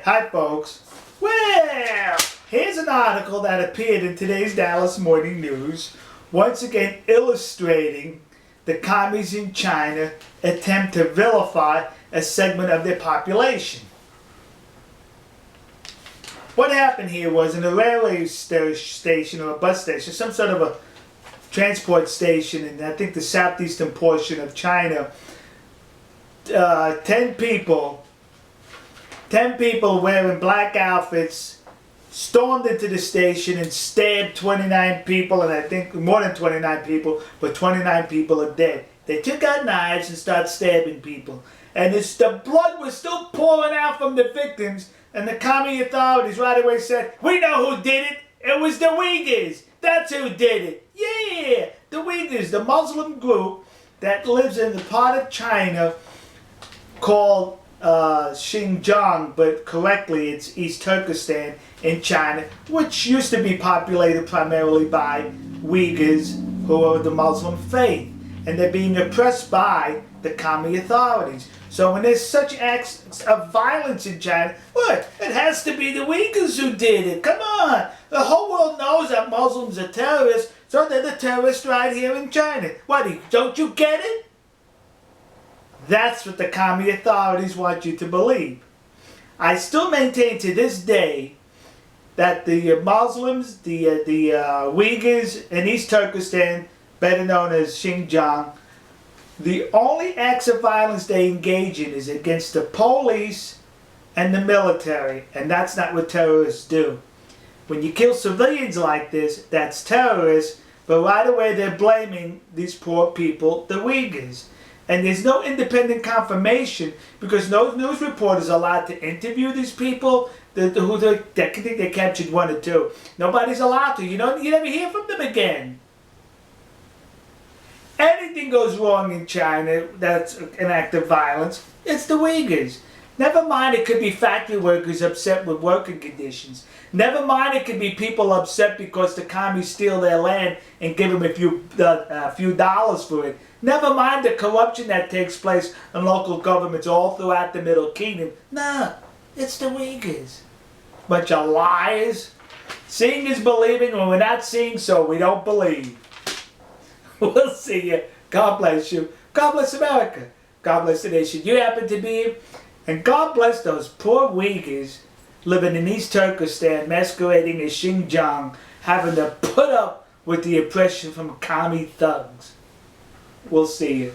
Hi folks. Well, here's an article that appeared in today's Dallas Morning News, once again illustrating the commies in China attempt to vilify a segment of their population. What happened here was in a railway station or a bus station, some sort of a transport station in I think the southeastern portion of China, 10 people wearing black outfits stormed into the station and stabbed 29 people, and I think more than 29 people, but 29 people are dead. They took out knives and started stabbing people. And the blood was still pouring out from the victims, and the commie authorities right away said, "We know who did it. It was the Uyghurs. That's who did it." Yeah, the Uyghurs, the Muslim group that lives in the part of China called Xinjiang, but correctly it's East Turkistan in China, which used to be populated primarily by Uyghurs who are the Muslim faith, and they're being oppressed by the commie authorities. So when there's such acts of violence in China, what? It has to be the Uyghurs who did it. Come on. The whole world knows that Muslims are terrorists, so they're the terrorists right here in China. What, don't you get it? That's what the commie authorities want you to believe. I still maintain to this day that the Muslims, the Uyghurs in East Turkistan, better known as Xinjiang, the only acts of violence they engage in is against the police and the military, and that's not what terrorists do. When you kill civilians like this, that's terrorists, but right away they're blaming these poor people, the Uyghurs. And there's no independent confirmation because no news reporters are allowed to interview these people who they think they captured one or two. Nobody's allowed to. You never hear from them again. Anything goes wrong in China that's an act of violence, it's the Uyghurs. Never mind it could be factory workers upset with working conditions. Never mind it could be people upset because the commies steal their land and give them a few dollars for it. Never mind the corruption that takes place in local governments all throughout the Middle Kingdom. No, it's the Uyghurs. Bunch of liars. Seeing is believing, when we're not seeing, so we don't believe. We'll see you. God bless you. God bless America. God bless the nation you happen to be in. And God bless those poor Uyghurs living in East Turkistan, masquerading as Xinjiang, having to put up with the oppression from commie thugs. We'll see you.